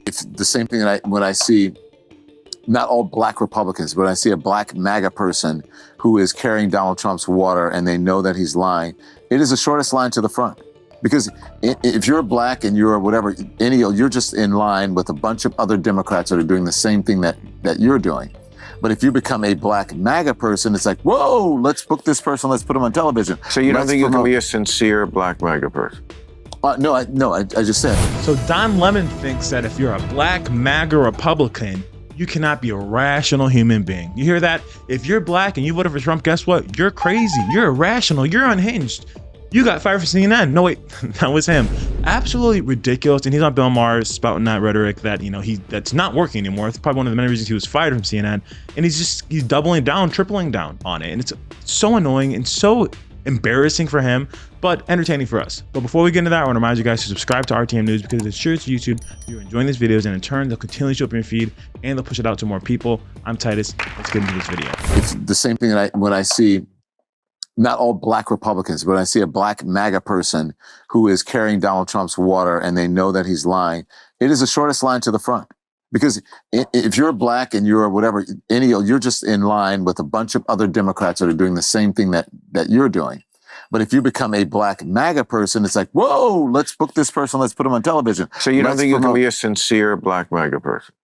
It's the same thing that when I see not all black Republicans, but I see a black MAGA person who is carrying Donald Trump's water and they know that he's lying. It is the shortest line to the front. Because if you're black and you're whatever, you're just in line with a bunch of other Democrats that are doing the same thing that you're doing. But if you become a black MAGA person, it's like, whoa, let's book this person, let's put him on television. So you don't think you can be a sincere black MAGA person? No, I just said. So Don Lemon thinks that if you're a black MAGA Republican, you cannot be a rational human being. You hear that? If you're black and you voted for Trump, guess what? You're crazy. You're irrational. You're unhinged. You got fired for CNN. No, wait, that was him. Absolutely ridiculous. And he's on Bill Maher spouting that rhetoric that, that's not working anymore. It's probably one of the many reasons he was fired from CNN. And he's doubling down, tripling down on it. And it's so annoying and so embarrassing for him, but entertaining for us. But before we get into that, I want to remind you guys to subscribe to RTM News because it's sure to YouTube. You're enjoying these videos, and in turn, they'll continually show up in your feed and they'll push it out to more people. I'm Titus. Let's get into this video. It's the same thing that when I see not all black Republicans, but I see a black MAGA person who is carrying Donald Trump's water and they know that he's lying. It is the shortest line to the front. Because if you're black and you're whatever, you're just in line with a bunch of other Democrats that are doing the same thing that you're doing. But if you become a black MAGA person, it's like, whoa, let's book this person, let's put him on television. So you don't think you can be a sincere black MAGA person?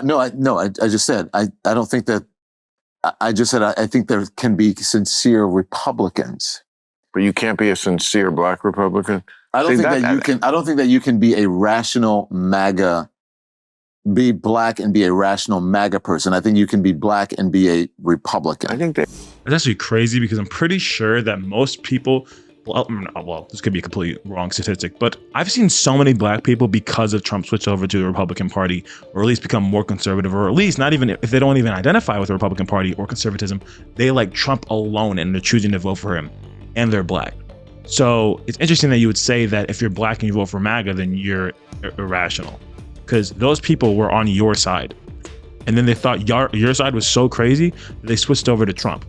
No, I just said, I don't think that. I just said, I think there can be sincere Republicans. But you can't be a sincere black Republican? I don't think that you can be a rational MAGA, be black and be a rational MAGA person. I think you can be black and be a Republican. I think that it's actually crazy because I'm pretty sure that most people, well, this could be a completely wrong statistic, but I've seen so many black people because of Trump switch over to the Republican Party, or at least become more conservative, or at least not even, if they don't even identify with the Republican Party or conservatism, they like Trump alone and they're choosing to vote for him, and they're black. So it's interesting that you would say that if you're black and you vote for MAGA, then you're irrational, because those people were on your side. And then they thought your side was so crazy that they switched over to Trump,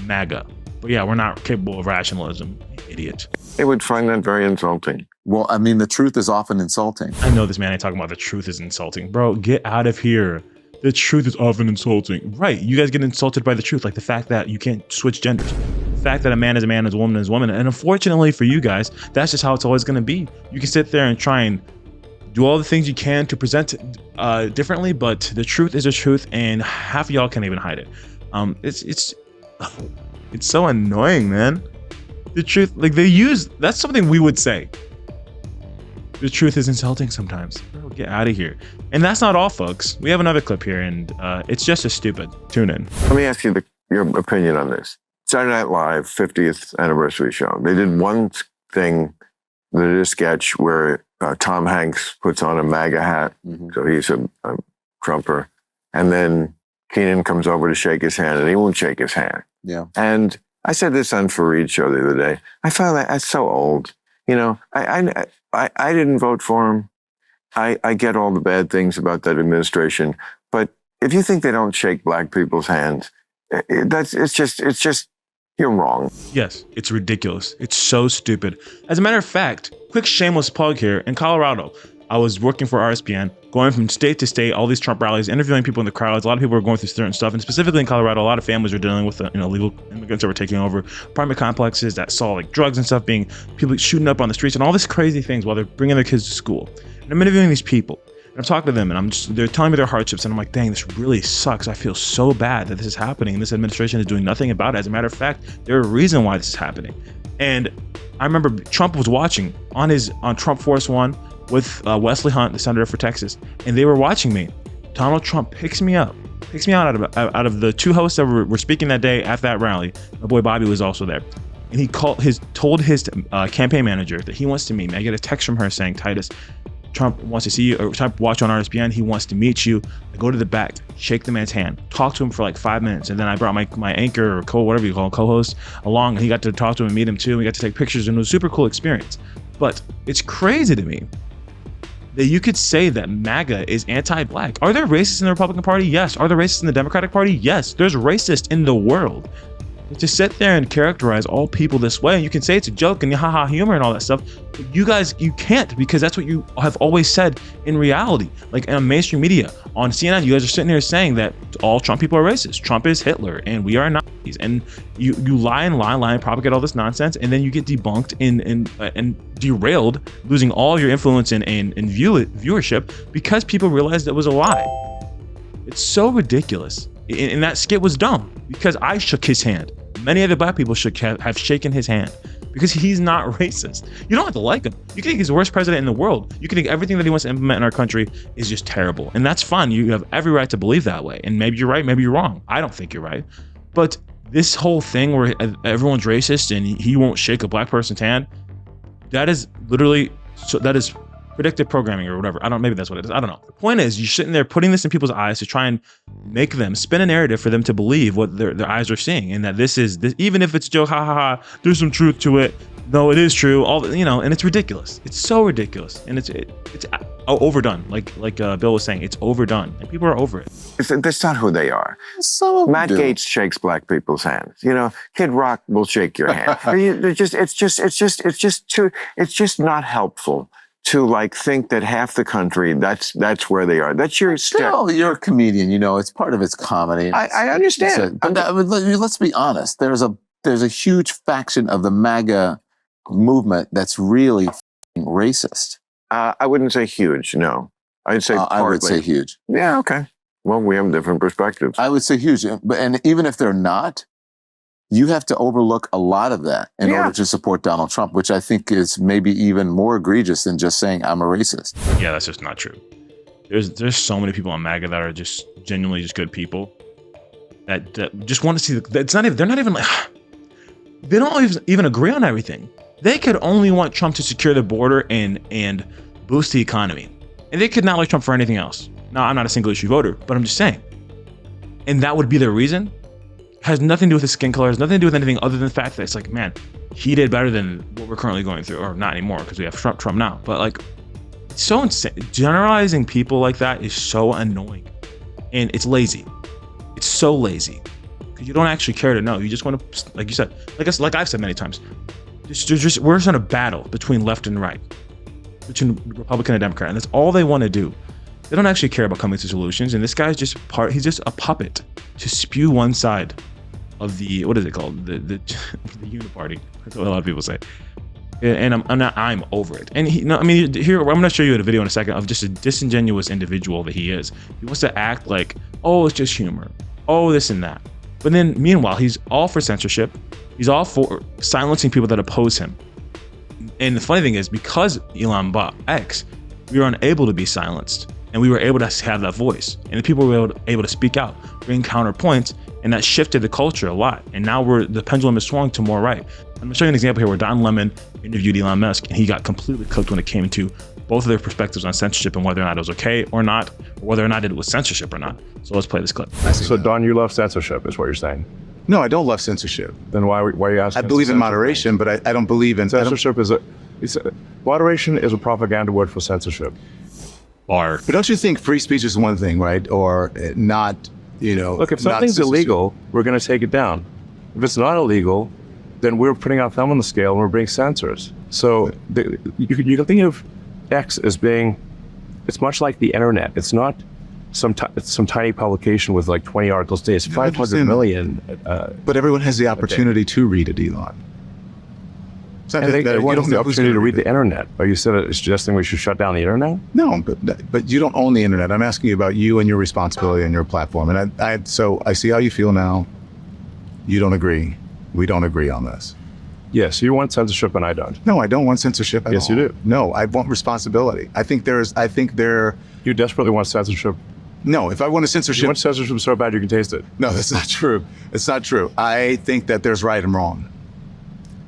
MAGA. But yeah, we're not capable of rationalism, idiot. They would find that very insulting. Well, I mean, the truth is often insulting. I know this man ain't talking about the truth is insulting. Bro, get out of here. The truth is often insulting. Right, you guys get insulted by the truth, like the fact that you can't switch genders. The fact that a man is a man, is a woman is a woman. And unfortunately for you guys, that's just how it's always gonna be. You can sit there and try and do all the things you can to present differently, but the truth is the truth, and half of y'all can't even hide it. It's so annoying, man. The truth, like that's something we would say. The truth is insulting sometimes. Bro, get out of here. And that's not all, folks. We have another clip here, and it's just as stupid. Tune in. Let me ask you your opinion on this. Saturday Night Live 50th anniversary show. They did one thing, they did a sketch where Tom Hanks puts on a MAGA hat, so he's a Trumper, and then Keenan comes over to shake his hand, and he won't shake his hand. Yeah. And I said this on Fareed's show the other day. I found that that's so old. I didn't vote for him. I get all the bad things about that administration, but if you think they don't shake black people's hands, it's just you're wrong. Yes, it's ridiculous. It's so stupid. As a matter of fact, quick shameless plug here, in Colorado, I was working for RSPN, going from state to state, all these Trump rallies, interviewing people in the crowds. A lot of people were going through certain stuff, and specifically in Colorado, a lot of families were dealing with illegal immigrants that were taking over apartment complexes that saw like drugs and stuff, being people shooting up on the streets and all these crazy things while they're bringing their kids to school. And I'm interviewing these people, and I'm talking to them, and they're telling me their hardships, and I'm like, dang, this really sucks. I feel so bad that this is happening, and this administration is doing nothing about it. As a matter of fact, there's a reason why this is happening. And I remember Trump was watching on Trump Force One with Wesley Hunt, the senator for Texas, and they were watching me. Donald Trump picks me out out of the two hosts that were speaking that day at that rally. My boy Bobby was also there, and he told his campaign manager that he wants to meet me. I get a text from her saying, Titus, Trump wants to see you, or Trump watch on RSPN, he wants to meet you. I go to the back, shake the man's hand, talk to him for like 5 minutes, and then I brought my anchor or whatever you call him, co-host along, and he got to talk to him and meet him too. We got to take pictures, and it was a super cool experience. But it's crazy to me that you could say that MAGA is anti-black. Are there racists in the Republican Party? Yes. Are there racists in the Democratic Party? Yes. There's racists in the world. to sit there and characterize all people this way. And you can say it's a joke and haha humor and all that stuff, but you guys, you can't, because that's what you have always said in reality. Like in mainstream media, on CNN, you guys are sitting here saying that all Trump people are racist. Trump is Hitler and we are Nazis. And you lie and propagate all this nonsense, and then you get debunked and derailed, losing all your influence and viewership because people realized it was a lie. It's so ridiculous. And that skit was dumb because I shook his hand. Many other black people should have shaken his hand because he's not racist. You don't have to like him. You can think he's the worst president in the world. You can think everything that he wants to implement in our country is just terrible. And that's fine. You have every right to believe that way. And maybe you're right, maybe you're wrong. I don't think you're right. But this whole thing where everyone's racist and he won't shake a black person's hand, that is literally, that is predictive programming or whatever. Maybe that's what it is. I don't know. The point is, you're sitting there putting this in people's eyes to try and make them spin a narrative for them to believe what their eyes are seeing, and that this even if it's a joke, there's some truth to it. No, it is true. And it's ridiculous. It's so ridiculous, and it's overdone. Like Bill was saying, it's overdone, and people are over it. That's not who they are. Matt Gaetz shakes black people's hands. Kid Rock will shake your hand. It's just not helpful to think that half the country that's where they are. That's your still you're a comedian, it's part of its comedy. I understand. But let's be honest. There's a huge faction of the MAGA movement that's really racist. I wouldn't say huge. No, I'd say partly. I would say huge. Yeah. Okay. Well, we have different perspectives. I would say huge, and even if they're not, you have to overlook a lot of that in order to support Donald Trump, which I think is maybe even more egregious than just saying I'm a racist. Yeah, that's just not true. There's so many people on MAGA that are just genuinely just good people that just want to see. They're not even they don't even agree on everything. They could only want Trump to secure the border and boost the economy, and they could not like Trump for anything else. Now, I'm not a single issue voter, but I'm just saying, and that would be their reason. Has nothing to do with his skin color, has nothing to do with anything other than the fact that it's man, he did better than what we're currently going through, or not anymore because we have Trump now. But it's so insane. Generalizing people like that is so annoying, and it's lazy. It's so lazy because you don't actually care to know. You just want to, like you said, like I've said many times, we're just in a battle between left and right, between Republican and Democrat, and that's all they want to do. They don't actually care about coming to solutions, and this guy's he's just a puppet to spew one side of the, what is it called? The uniparty. That's what a lot of people say. And I'm over it. And here, I'm going to show you a video in a second of just a disingenuous individual that he is. He wants to act like, oh, it's just humor. Oh, this and that. But then meanwhile, he's all for censorship. He's all for silencing people that oppose him. And the funny thing is, because Elon bought X, we were unable to be silenced. And we were able to have that voice. And the people were able to speak out, bring counterpoints, and that shifted the culture a lot. And now the pendulum is swung to more right. I'm gonna show you an example here where Don Lemon interviewed Elon Musk, and he got completely cooked when it came to both of their perspectives on censorship and whether or not it was okay or not, or whether or not it was censorship or not. So let's play this clip. So Don, you love censorship is what you're saying? No, I don't love censorship. Then why are you asking? I believe in moderation, but I don't believe in... Censorship moderation is a propaganda word for censorship. But don't you think free speech is one thing, right? Or not, Look, if something's illegal, we're going to take it down. If it's not illegal, then we're putting our thumb on the scale and we're being censors. So you can think of X as being, it's much like the internet. It's not some tiny publication with 20 articles a day. It's 500 million. But everyone has the opportunity to read it, Elon. Everyone has the opportunity to read the internet. Are you suggesting we should shut down the internet? No, but you don't own the internet. I'm asking you about you and your responsibility and your platform. And so I see how you feel now. You don't agree. We don't agree on this. Yes, you want censorship and I don't. No, I don't want censorship at all. Yes, you do. No, I want responsibility. You desperately want censorship. No, if I want a censorship... You want censorship so bad you can taste it. No, that's not true. It's not true. I think that there's right and wrong.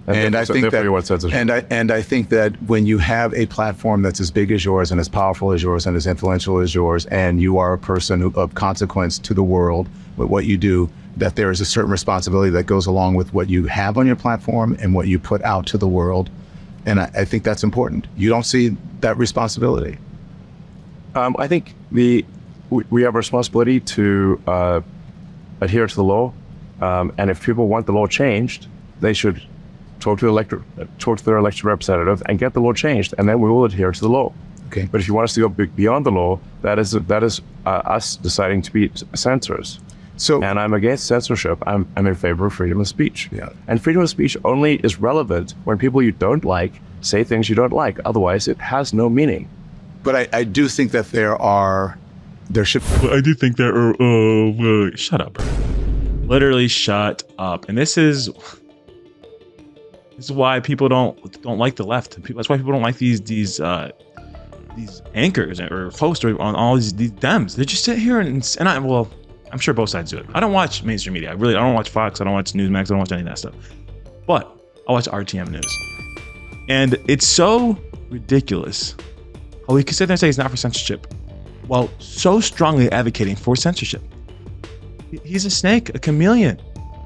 And I think that when you have a platform that's as big as yours and as powerful as yours and as influential as yours, and you are a person of consequence to the world with what you do, that there is a certain responsibility that goes along with what you have on your platform and what you put out to the world. And I think that's important. You don't see that responsibility? I think we have a responsibility to adhere to the law. And if people want the law changed, they should talk to their elected representative and get the law changed, and then we will adhere to the law. Okay. But if you want us to go beyond the law, that is us deciding to be censors. So, and I'm against censorship. I'm in favor of freedom of speech. Yeah. And freedom of speech only is relevant when people you don't like say things you don't like. Otherwise, it has no meaning. but I do think that there should. I do think there are. Shut up, bro. Literally shut up. And this is why people don't like the left. That's why people don't like these anchors or hosts on all these Dems. They just sit here and I'm sure both sides do it. I don't watch mainstream media. I don't watch Fox. I don't watch Newsmax. I don't watch any of that stuff. But I watch RTM News. And it's so ridiculous how we can sit there and say he's not for censorship while so strongly advocating for censorship. He's a snake, a chameleon.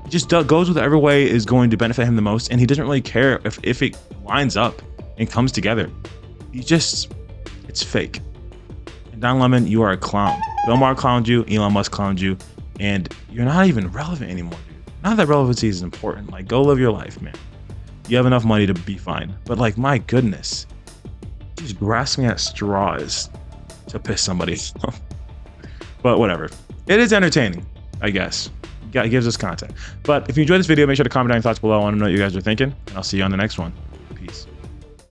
He just goes with whatever way is going to benefit him the most, and he doesn't really care if it lines up and comes together. It's fake. And Don Lemon, you are a clown. Bill Maher clowned you, Elon Musk clowned you, and you're not even relevant anymore, dude. Not that relevancy is important. Like, go live your life, man. You have enough money to be fine. But like, my goodness, just grasping at straws to piss somebody off. But whatever. It is entertaining, I guess. It gives us content. But if you enjoyed this video, make sure to comment down your thoughts below. I want to know what you guys are thinking, and I'll see you on the next one.